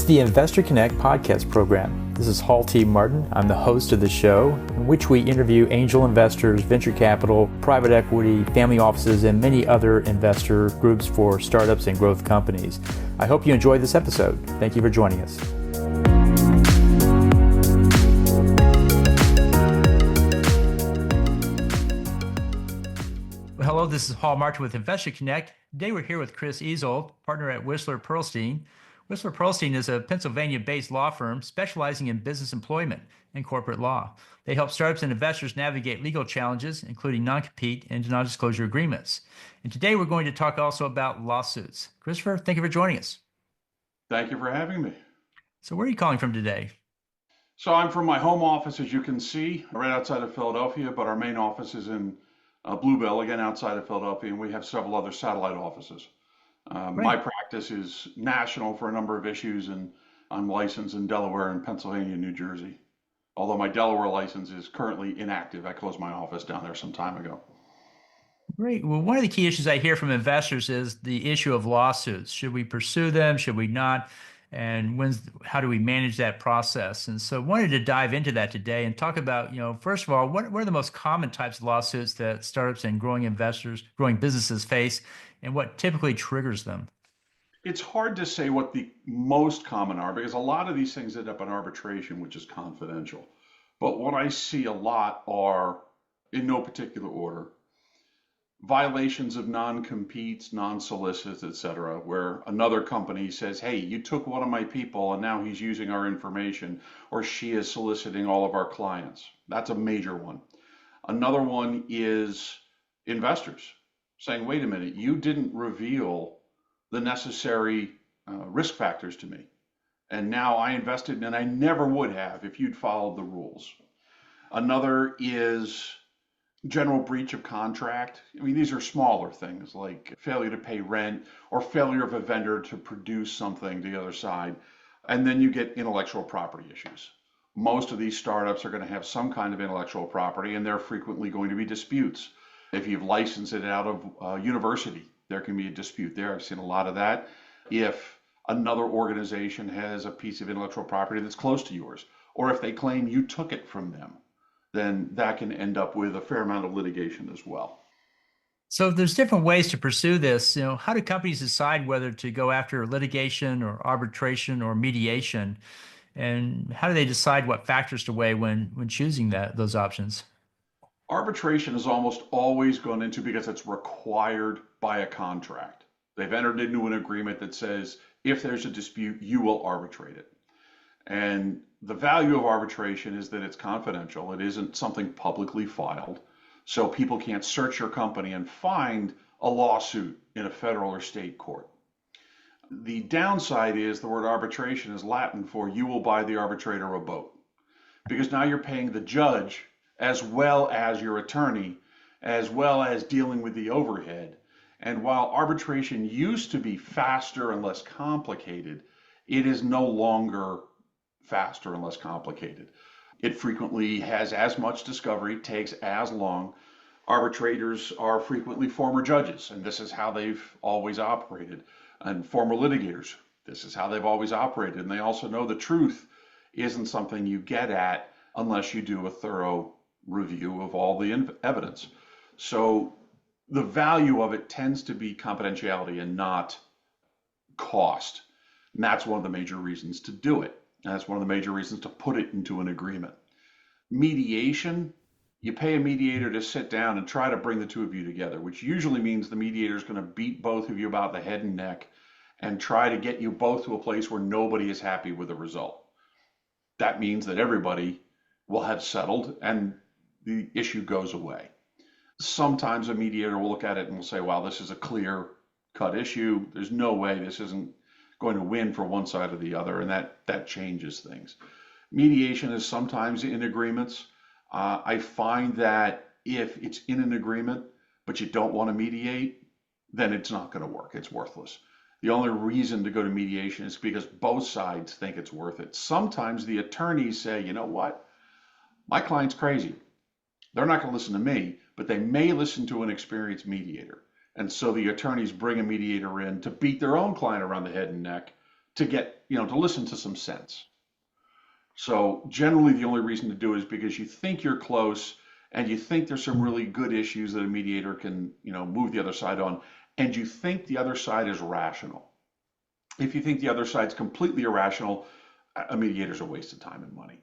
is the Investor Connect podcast program. This is Hall T. Martin. I'm the host of the show, in which we interview angel investors, venture capital, private equity, family offices, and many other investor groups for startups and growth companies. I hope you enjoyed this episode. Thank you for joining us. Hello, this is Hall Martin with Investor Connect. Today we're here with Chris Ezold, partner at Wisler Pearlstine. Wisler Pearlstine is a Pennsylvania-based law firm specializing in business employment and corporate law. They help startups and investors navigate legal challenges, including non-compete and non-disclosure agreements. And today we're going to talk also about lawsuits. Christopher, thank you for joining us. Thank you for having me. So where are you calling from today? So I'm from my home office, as you can see, right outside of Philadelphia, but our main office is in Bluebell, again outside of Philadelphia, and we have several other satellite offices. My practice is national for a number of issues, and I'm licensed in Delaware and Pennsylvania and New Jersey. Although my Delaware license is currently inactive. I closed my office down there some time ago. Great. Well, one of the key issues I hear from investors is the issue of lawsuits. Should we pursue them? Should we not? And how do we manage that process? And so I wanted to dive into that today and talk about, first of all, what are the most common types of lawsuits that startups and growing businesses face, and what typically triggers them? It's hard to say what the most common are because a lot of these things end up in arbitration, which is confidential. But what I see a lot are, in no particular order, violations of non-competes, non-solicits, etc., where another company says, hey, you took one of my people and now he's using our information, or she is soliciting all of our clients. That's a major one. Another one is investors saying, wait a minute, you didn't reveal the necessary risk factors to me. And now I invested and I never would have if you'd followed the rules. Another is general breach of contract. I mean, these are smaller things like failure to pay rent or failure of a vendor to produce something to the other side. And then you get intellectual property issues. Most of these startups are going to have some kind of intellectual property, and there are frequently going to be disputes. If you've licensed it out of university, there can be a dispute there. I've seen a lot of that. If another organization has a piece of intellectual property that's close to yours, or if they claim you took it from them, then that can end up with a fair amount of litigation as well. So there's different ways to pursue this. How do companies decide whether to go after litigation or arbitration or mediation? And how do they decide what factors to weigh when choosing those options? Arbitration is almost always gone into because it's required by a contract. They've entered into an agreement that says if there's a dispute, you will arbitrate it. And the value of arbitration is that it's confidential. It isn't something publicly filed. So people can't search your company and find a lawsuit in a federal or state court. The downside is the word arbitration is Latin for you will buy the arbitrator a boat. Because now you're paying the judge as well as your attorney, as well as dealing with the overhead. And while arbitration used to be faster and less complicated, it is no longer faster and less complicated. It frequently has as much discovery, takes as long. Arbitrators are frequently former judges, and this is how they've always operated. And former litigators, this is how they've always operated. And they also know the truth isn't something you get at unless you do a thorough review of all the evidence. So the value of it tends to be confidentiality and not cost. And that's one of the major reasons to do it. And that's one of the major reasons to put it into an agreement. Mediation, you pay a mediator to sit down and try to bring the two of you together, which usually means the mediator is going to beat both of you about the head and neck and try to get you both to a place where nobody is happy with the result. That means that everybody will have settled and the issue goes away. Sometimes a mediator will look at it and will say, well, this is a clear-cut issue. There's no way this isn't going to win for one side or the other, and that changes things. Mediation is sometimes in agreements. I find that if it's in an agreement, but you don't want to mediate, then it's not going to work. It's worthless. The only reason to go to mediation is because both sides think it's worth it. Sometimes the attorneys say, you know what? My client's crazy. They're not going to listen to me, but they may listen to an experienced mediator. And so the attorneys bring a mediator in to beat their own client around the head and neck to get, to listen to some sense. So generally the only reason to do it is because you think you're close and you think there's some really good issues that a mediator can, move the other side on, and you think the other side is rational. If you think the other side's completely irrational, a mediator's a waste of time and money.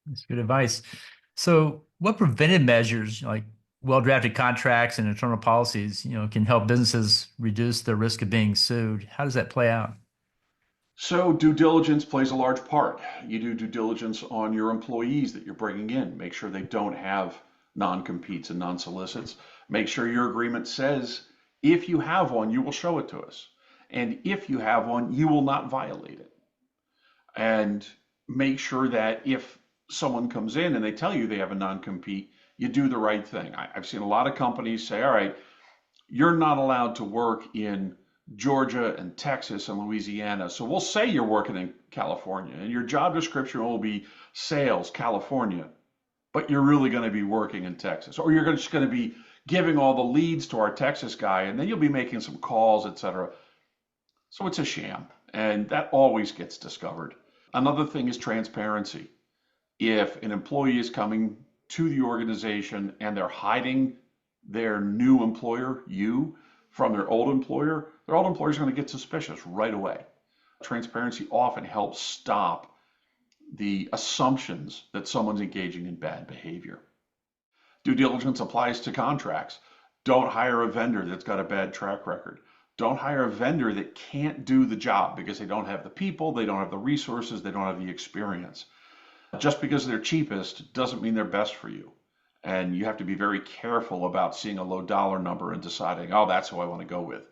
That's good advice. So, what preventive measures, like well-drafted contracts and internal policies, can help businesses reduce the risk of being sued? How does that play out? So due diligence plays a large part. You do due diligence on your employees that you're bringing in. Make sure they don't have non-competes and non-solicits. Make sure your agreement says if you have one, you will show it to us. And if you have one, you will not violate it. And make sure that if someone comes in and they tell you they have a non-compete, you do the right thing. I've seen a lot of companies say, all right, you're not allowed to work in Georgia and Texas and Louisiana. So we'll say you're working in California and your job description will be sales, California, but you're really going to be working in Texas, or you're just going to be giving all the leads to our Texas guy, and then you'll be making some calls, etc. So it's a sham, and that always gets discovered. Another thing is transparency. If an employee is coming to the organization and they're hiding their new employer, you, from their old employer is going to get suspicious right away. Transparency often helps stop the assumptions that someone's engaging in bad behavior. Due diligence applies to contracts. Don't hire a vendor that's got a bad track record. Don't hire a vendor that can't do the job because they don't have the people, they don't have the resources, they don't have the experience. Just because they're cheapest doesn't mean they're best for you. And you have to be very careful about seeing a low dollar number and deciding, oh, that's who I want to go with.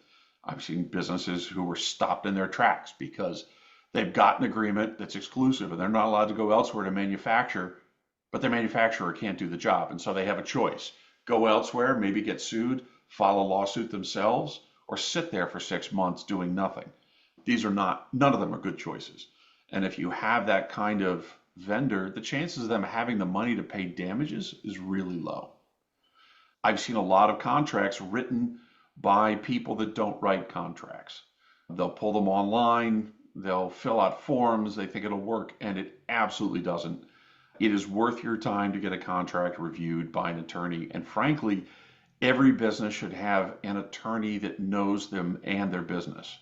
I've seen businesses who were stopped in their tracks because they've got an agreement that's exclusive and they're not allowed to go elsewhere to manufacture, but their manufacturer can't do the job. And so they have a choice: go elsewhere, maybe get sued, file a lawsuit themselves, or sit there for 6 months doing nothing. None of them are good choices. And if you have that kind of vendor, the chances of them having the money to pay damages is really low. I've seen a lot of contracts written by people that don't write contracts. They'll pull them online, they'll fill out forms, they think it'll work, and it absolutely doesn't. It is worth your time to get a contract reviewed by an attorney. And frankly, every business should have an attorney that knows them and their business,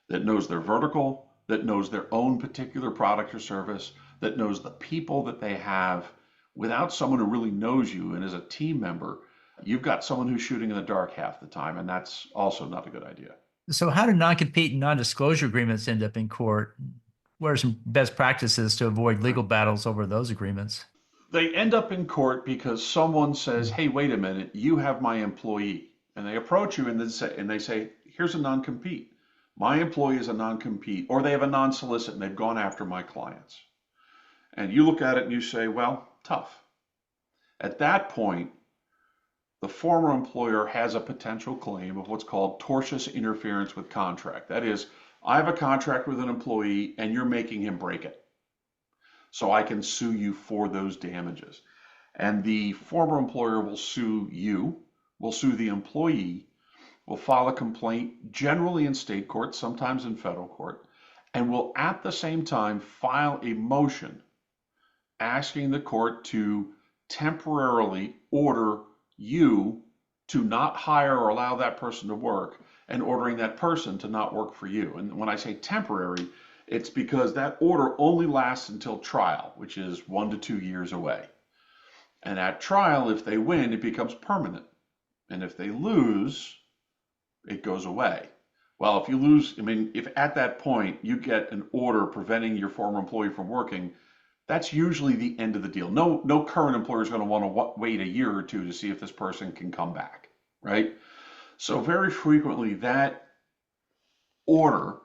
that knows their vertical, that knows their own particular product or service, that knows the people that they have. Without someone who really knows you and is a team member, you've got someone who's shooting in the dark half the time, and that's also not a good idea. So, how do non-compete and non-disclosure agreements end up in court? What are some best practices to avoid legal battles over those agreements? They end up in court because someone says, hey, wait a minute, you have my employee. And they approach you and they say, here's a non-compete. My employee is a non-compete, or they have a non-solicit and they've gone after my clients. And you look at it and you say, well, tough. At that point, the former employer has a potential claim of what's called tortious interference with contract. That is, I have a contract with an employee and you're making him break it. So I can sue you for those damages. And the former employer will sue you, will sue the employee, will file a complaint, generally in state court, sometimes in federal court, and will at the same time file a motion asking the court to temporarily order you to not hire or allow that person to work, and ordering that person to not work for you. And when I say temporary, it's because that order only lasts until trial, which is 1 to 2 years away. And at trial, if they win, it becomes permanent. And if they lose, it goes away. Well, if you lose, if at that point you get an order preventing your former employee from working, that's usually the end of the deal. No current employer is going to want to wait a year or two to see if this person can come back, right? So very frequently that order,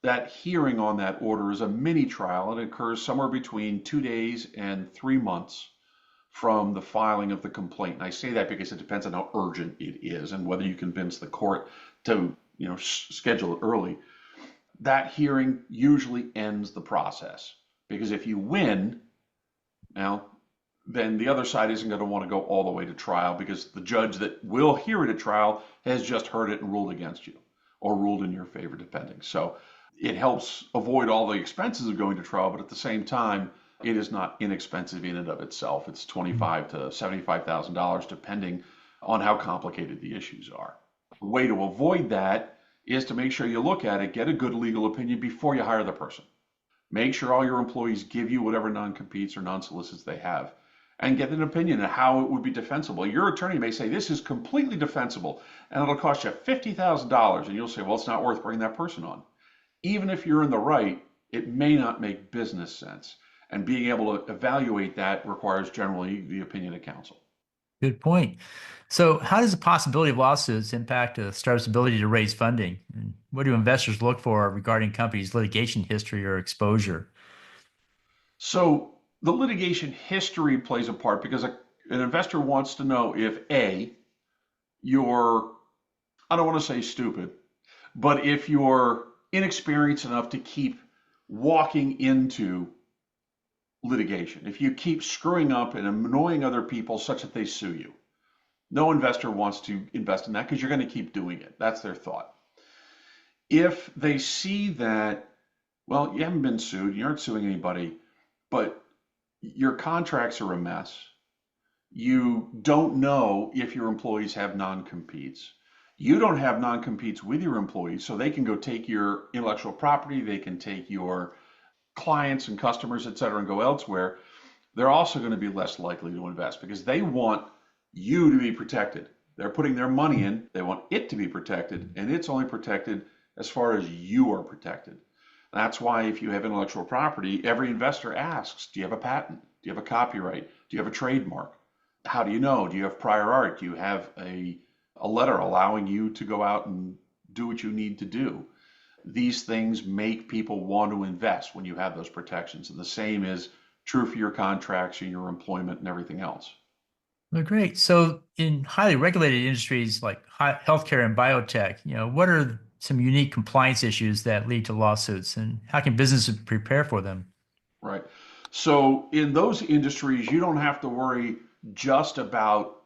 that hearing on that order is a mini trial. It occurs somewhere between 2 days and 3 months from the filing of the complaint. And I say that because it depends on how urgent it is and whether you convince the court to, schedule it early. That hearing usually ends the process. Because if you win, then the other side isn't going to want to go all the way to trial, because the judge that will hear it at trial has just heard it and ruled against you, or ruled in your favor, depending. So It helps avoid all the expenses of going to trial, but at the same time, it is not inexpensive in and of itself. It's $25,000 to $75,000 depending on how complicated the issues are. The way to avoid that is to make sure you look at it, get a good legal opinion before you hire the person. Make sure all your employees give you whatever non-competes or non-solicits they have, and get an opinion of how it would be defensible. Your attorney may say this is completely defensible and it'll cost you $50,000, and you'll say, well, it's not worth bringing that person on. Even if you're in the right, it may not make business sense. And being able to evaluate that requires generally the opinion of counsel. Good point. So, how does the possibility of lawsuits impact a startup's ability to raise funding? And what do investors look for regarding companies' litigation history or exposure? So the litigation history plays a part because an investor wants to know if A, you're, I don't want to say stupid, but if you're inexperienced enough to keep walking into litigation, if you keep screwing up and annoying other people such that they sue you. No investor wants to invest in that because you're going to keep doing it. That's their thought. If they see that, well, you haven't been sued, you aren't suing anybody, but your contracts are a mess. You don't know if your employees have non-competes. You don't have non-competes with your employees, so they can go take your intellectual property, they can take your clients and customers, et cetera, and go elsewhere. They're also going to be less likely to invest because they want you to be protected. They're putting their money in, they want it to be protected, and it's only protected as far as you are protected. That's why if you have intellectual property, every investor asks, do you have a patent? Do you have a copyright? Do you have a trademark? How do you know? Do you have prior art? Do you have a letter allowing you to go out and do what you need to do? These things make people want to invest when you have those protections. And the same is true for your contracts and your employment and everything else. Well, great. So, in highly regulated industries like healthcare and biotech, what are some unique compliance issues that lead to lawsuits, and how can businesses prepare for them? Right. So in those industries, you don't have to worry just about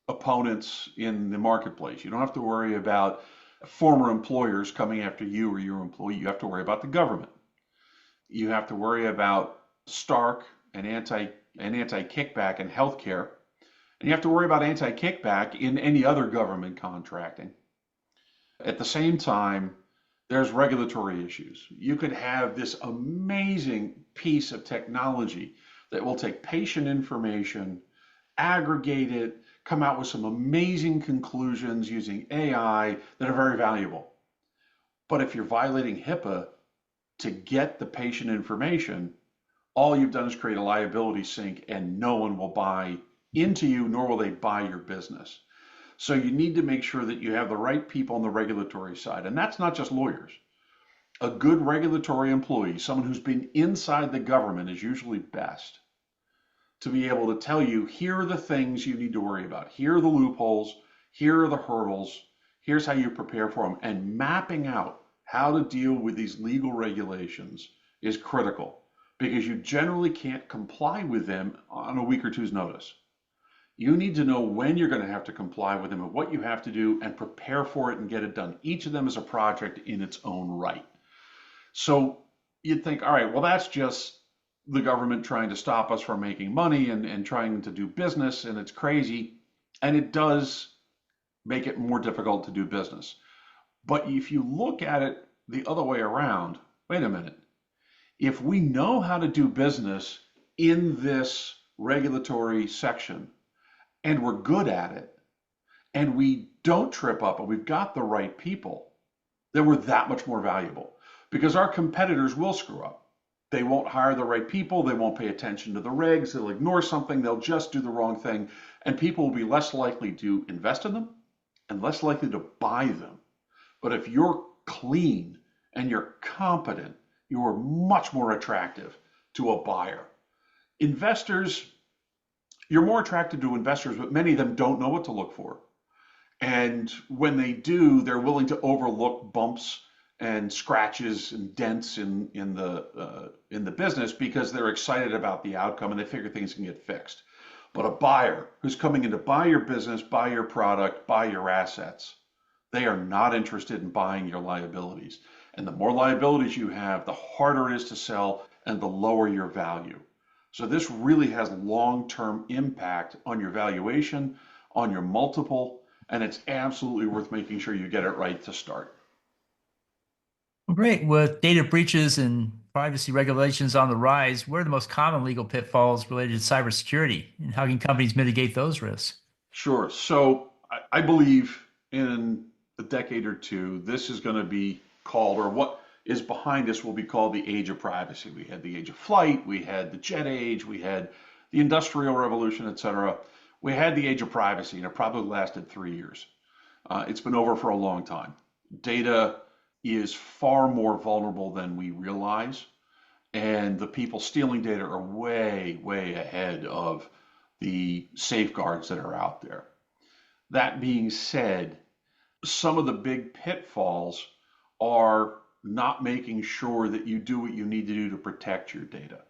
opponents in the marketplace. You don't have to worry about former employers coming after you or your employee. You have to worry about the government. You have to worry about Stark and anti-kickback in healthcare. And you have to worry about anti-kickback in any other government contracting. At the same time, there's regulatory issues. You could have this amazing piece of technology that will take patient information, aggregate it, come out with some amazing conclusions using AI that are very valuable. But if you're violating HIPAA to get the patient information, all you've done is create a liability sink and no one will buy into you, nor will they buy your business. So you need to make sure that you have the right people on the regulatory side. And that's not just lawyers. A good regulatory employee, someone who's been inside the government, is usually best to be able to tell you, here are the things you need to worry about. Here are the loopholes. Here are the hurdles. Here's how you prepare for them. And mapping out how to deal with these legal regulations is critical because you generally can't comply with them on a week or two's notice. You need to know when you're going to have to comply with them and what you have to do and prepare for it and get it done. Each of them is a project in its own right. So you'd think, all right, well, that's just the government trying to stop us from making money and trying to do business, and it's crazy. And it does make it more difficult to do business. But if you look at it the other way around, wait a minute. If we know how to do business in this regulatory section, and we're good at it, and we don't trip up, and we've got the right people, then we're that much more valuable. Because our competitors will screw up. They won't hire the right people, they won't pay attention to the regs, they'll ignore something, they'll just do the wrong thing, and people will be less likely to invest in them and less likely to buy them. But if you're clean and you're competent, you are much more attractive to a buyer. Investors, you're more attracted to investors, but many of them don't know what to look for. And when they do, they're willing to overlook bumps and scratches and dents in the business because they're excited about the outcome and they figure things can get fixed. But a buyer who's coming in to buy your business, buy your product, buy your assets, they are not interested in buying your liabilities. And the more liabilities you have, the harder it is to sell and the lower your value. So this really has long-term impact on your valuation, on your multiple, and it's absolutely worth making sure you get it right to start. Well, great. With data breaches and privacy regulations on the rise, what are the most common legal pitfalls related to cybersecurity, and how can companies mitigate those risks? Sure. So I believe in a decade or two, this is going to be called, or what is behind this will be called the age of privacy. We had the age of flight, we had the jet age, we had the industrial revolution, et cetera. We had the age of privacy, and it probably lasted 3 years. It's been over for a long time. Data is far more vulnerable than we realize, and the people stealing data are way, way ahead of the safeguards that are out there. That being said, some of the big pitfalls are not making sure that you do what you need to do to protect your data.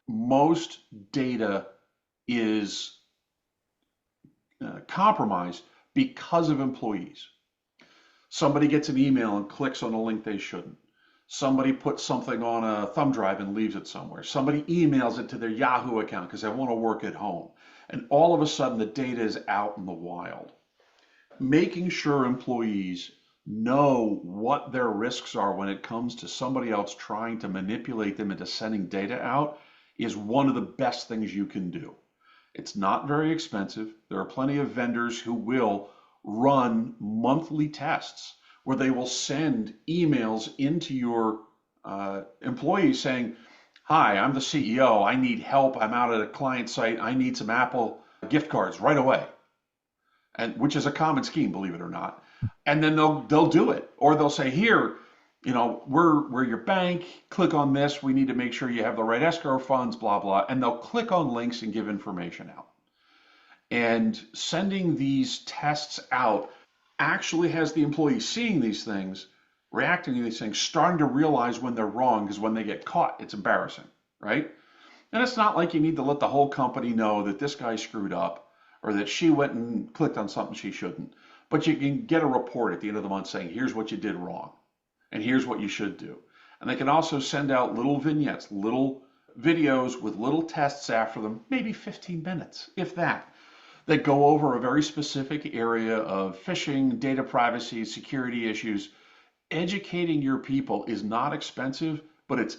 Most data is compromised because of employees. Somebody gets an email and clicks on a link they shouldn't. Somebody puts something on a thumb drive and leaves it somewhere. Somebody emails it to their Yahoo account because they want to work at home. And all of a sudden, the data is out in the wild. Making sure employees know what their risks are when it comes to somebody else trying to manipulate them into sending data out is one of the best things you can do. It's not very expensive. There are plenty of vendors who will run monthly tests where they will send emails into your employees saying, "Hi, I'm the CEO. I need help. I'm out at a client site. I need some Apple gift cards right away." And which is a common scheme, believe it or not. And then they'll do it, or they'll say, "Here, we're your bank. Click on this. We need to make sure you have the right escrow funds, blah blah." And they'll click on links and give information out. And sending these tests out actually has the employee seeing these things, reacting to these things, starting to realize when they're wrong, because when they get caught, it's embarrassing, right? And it's not like you need to let the whole company know that this guy screwed up or that she went and clicked on something she shouldn't. But you can get a report at the end of the month saying, "Here's what you did wrong, and here's what you should do." And they can also send out little vignettes, little videos with little tests after them, maybe 15 minutes, if that go over a very specific area of phishing, data privacy, security issues. Educating your people is not expensive, but it's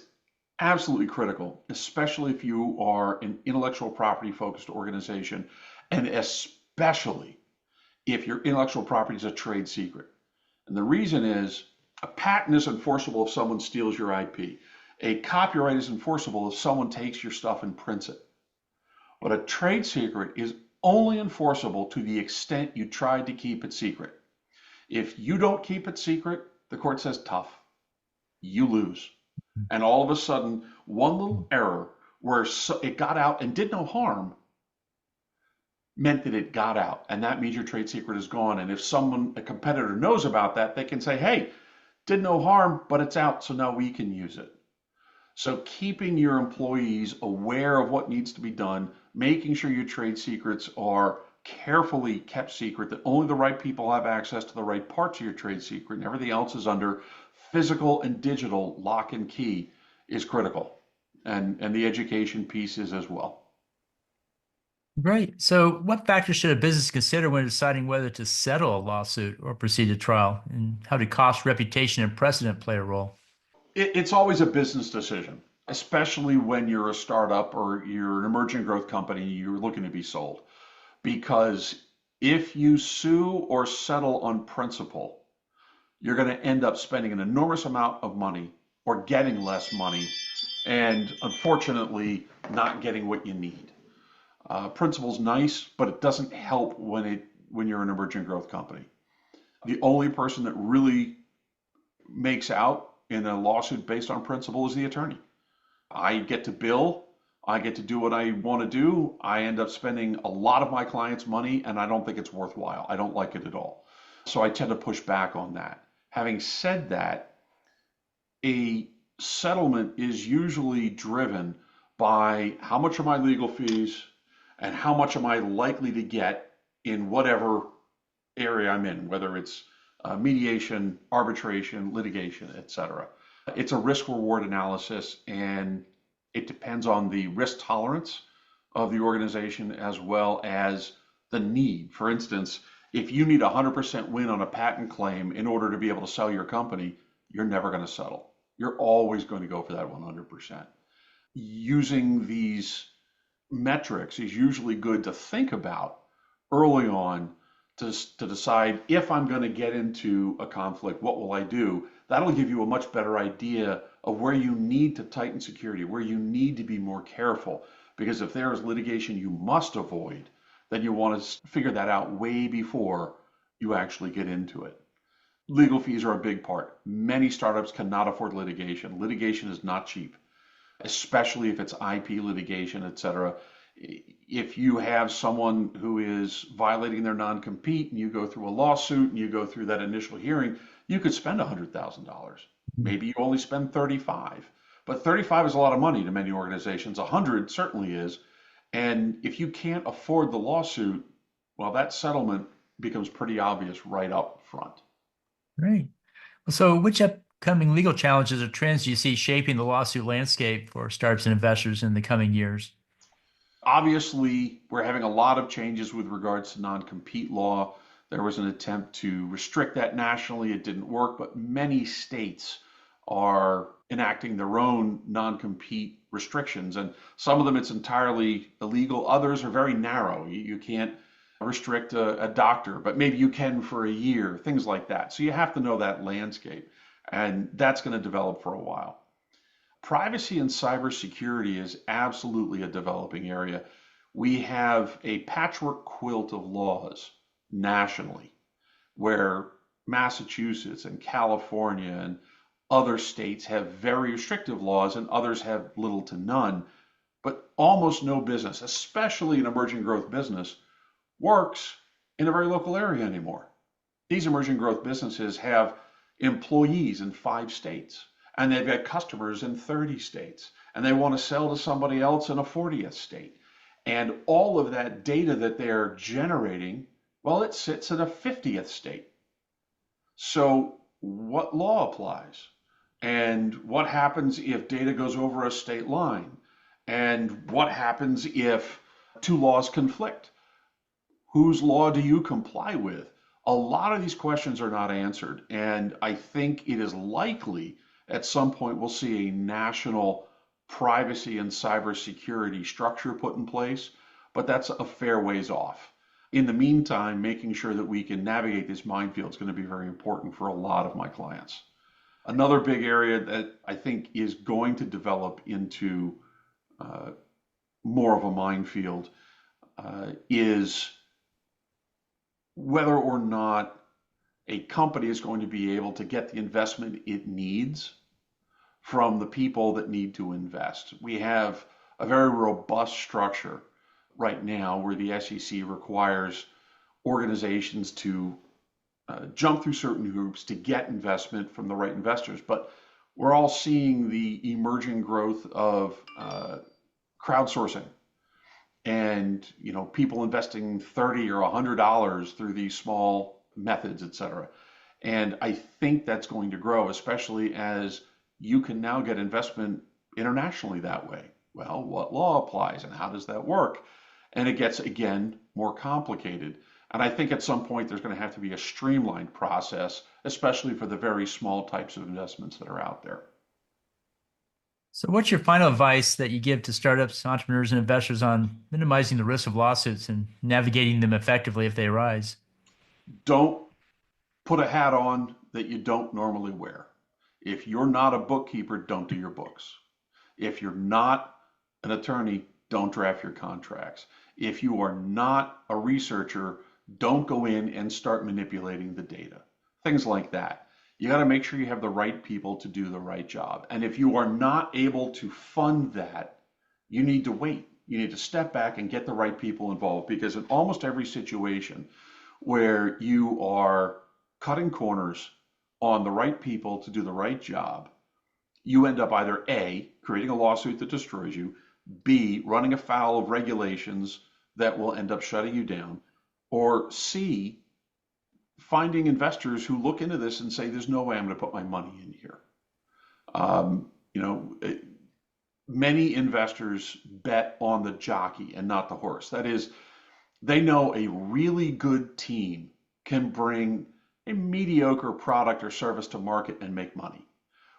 absolutely critical, especially if you are an intellectual property focused organization, and especially if your intellectual property is a trade secret. And the reason is a patent is enforceable if someone steals your IP. A copyright is enforceable if someone takes your stuff and prints it. But a trade secret is only enforceable to the extent you tried to keep it secret. If you don't keep it secret, the court says tough, you lose. And all of a sudden, one little error where it got out and did no harm meant that it got out. And that means your trade secret is gone. And if a competitor knows about that, they can say, "Hey, did no harm, but it's out, so now we can use it." So keeping your employees aware of what needs to be done, making sure your trade secrets are carefully kept secret, that only the right people have access to the right parts of your trade secret, and everything else is under physical and digital lock and key, is critical. And the education piece is as well. Great. So, what factors should a business consider when deciding whether to settle a lawsuit or proceed to trial? And how do cost, reputation, and precedent play a role? It's always a business decision, especially when you're a startup or you're an emerging growth company, you're looking to be sold. Because if you sue or settle on principle, you're going to end up spending an enormous amount of money or getting less money, and unfortunately, not getting what you need. Principle's nice, but it doesn't help when you're an emerging growth company. The only person that really makes out in a lawsuit based on principle is the attorney. I get to bill, I get to do what I want to do. I end up spending a lot of my clients' money, and I don't think it's worthwhile. I don't like it at all. So I tend to push back on that. Having said that, a settlement is usually driven by how much are my legal fees and how much am I likely to get in whatever area I'm in, whether it's mediation, arbitration, litigation, etc. It's a risk reward analysis, and it depends on the risk tolerance of the organization as well as the need. For instance, if you need a 100% win on a patent claim in order to be able to sell your company, you're never going to settle. You're always going to go for that 100%. Using these metrics is usually good to think about early on to decide if I'm going to get into a conflict, what will I do? That'll give you a much better idea of where you need to tighten security, where you need to be more careful. Because if there is litigation you must avoid, then you want to figure that out way before you actually get into it. Legal fees are a big part. Many startups cannot afford litigation. Litigation is not cheap, especially if it's IP litigation, et cetera. If you have someone who is violating their non-compete and you go through a lawsuit and you go through that initial hearing, you could spend $100,000. Maybe you only spend 35, but 35 is a lot of money to many organizations. 100 certainly is. And if you can't afford the lawsuit, well, that settlement becomes pretty obvious right up front. Great. So, which upcoming legal challenges or trends do you see shaping the lawsuit landscape for startups and investors in the coming years? Obviously, we're having a lot of changes with regards to non-compete law. There was an attempt to restrict that nationally. It didn't work, but many states are enacting their own non-compete restrictions. And some of them it's entirely illegal. Others are very narrow. You can't restrict a doctor, but maybe you can for a year, things like that. So you have to know that landscape. And that's going to develop for a while. Privacy and cybersecurity is absolutely a developing area. We have a patchwork quilt of laws nationally where Massachusetts and California and other states have very restrictive laws and others have little to none. But almost no business, especially an emerging growth business, works in a very local area anymore. These emerging growth businesses have employees in 5 states, and they've got customers in 30 states, and they want to sell to somebody else in a 40th state. And all of that data that they're generating, well, it sits in a 50th state. So what law applies? And what happens if data goes over a state line? And what happens if two laws conflict? Whose law do you comply with? A lot of these questions are not answered, and I think it is likely at some point we'll see a national privacy and cybersecurity structure put in place, but that's a fair ways off. In the meantime, making sure that we can navigate this minefield is going to be very important for a lot of my clients. Another big area that I think is going to develop into more of a minefield is whether or not a company is going to be able to get the investment it needs from the people that need to invest. We have a very robust structure right now where the SEC requires organizations to jump through certain hoops to get investment from the right investors. But we're all seeing the emerging growth of crowdsourcing and people investing $30 or $100 through these small methods, et cetera. And I think that's going to grow, especially as you can now get investment internationally that way. Well, what law applies and how does that work? And it gets, again, more complicated. And I think at some point there's going to have to be a streamlined process, especially for the very small types of investments that are out there. So, what's your final advice that you give to startups, entrepreneurs, and investors on minimizing the risk of lawsuits and navigating them effectively if they arise? Don't put a hat on that you don't normally wear. If you're not a bookkeeper, don't do your books. If you're not an attorney, don't draft your contracts. If you are not a researcher, don't go in and start manipulating the data. Things like that. You got to make sure you have the right people to do the right job. And if you are not able to fund that, you need to wait. You need to step back and get the right people involved, because in almost every situation where you are cutting corners on the right people to do the right job, you end up either A, creating a lawsuit that destroys you, B, running afoul of regulations that will end up shutting you down, or C, finding investors who look into this and say, there's no way I'm going to put my money in here. Um, you know, many investors bet on the jockey and not the horse. That is, they know a really good team can bring a mediocre product or service to market and make money,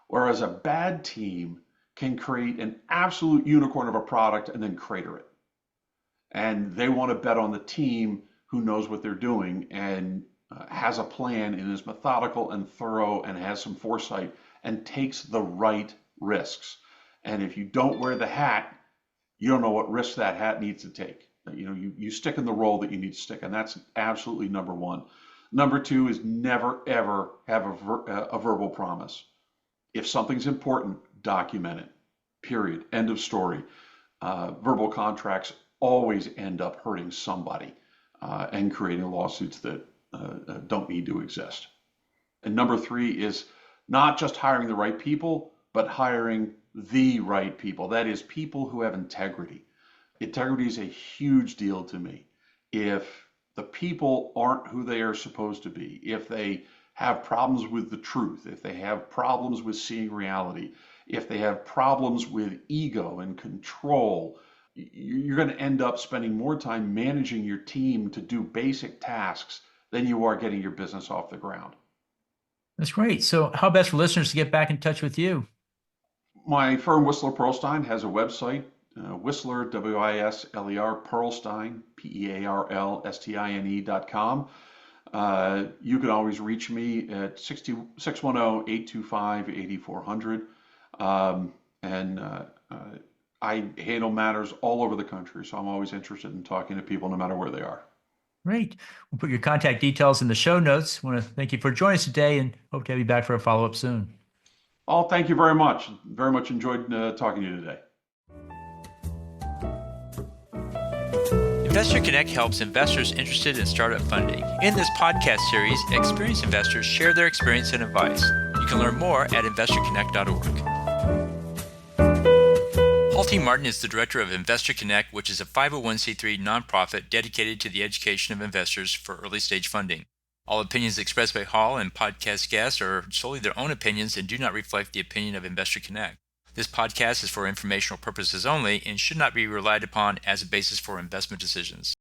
whereas a bad team can create an absolute unicorn of a product and then crater it. And they want to bet on the team who knows what they're doing and has a plan and is methodical and thorough and has some foresight and takes the right risks. And if you don't wear the hat, you don't know what risks that hat needs to take. You know, you stick in the role that you need to stick, and that's absolutely number one. Number two is never ever have a verbal promise. If something's important, document it. Period. End of story. Verbal contracts always end up hurting somebody and creating lawsuits that don't need to exist. And number three is not just hiring the right people, but hiring the right people. That is, people who have integrity. Integrity is a huge deal to me. If the people aren't who they are supposed to be, if they have problems with the truth, if they have problems with seeing reality, if they have problems with ego and control, you're going to end up spending more time managing your team to do basic tasks than you are getting your business off the ground. That's great. So how best for listeners to get back in touch with you? My firm, Wisler Pearlstine, has a website, Wisler, W-I-S-L-E-R, Pearlstine, Pearlstine.com. You can always reach me at 610-825-8400. I handle matters all over the country, so I'm always interested in talking to people no matter where they are. Great. We'll put your contact details in the show notes. I want to thank you for joining us today and hope to have you back for a follow-up soon. Oh, thank you very much. Very much enjoyed talking to you today. Investor Connect helps investors interested in startup funding. In this podcast series, experienced investors share their experience and advice. You can learn more at investorconnect.org. Paul T. Martin is the director of Investor Connect, which is a 501c3 nonprofit dedicated to the education of investors for early-stage funding. All opinions expressed by Hall and podcast guests are solely their own opinions and do not reflect the opinion of Investor Connect. This podcast is for informational purposes only and should not be relied upon as a basis for investment decisions.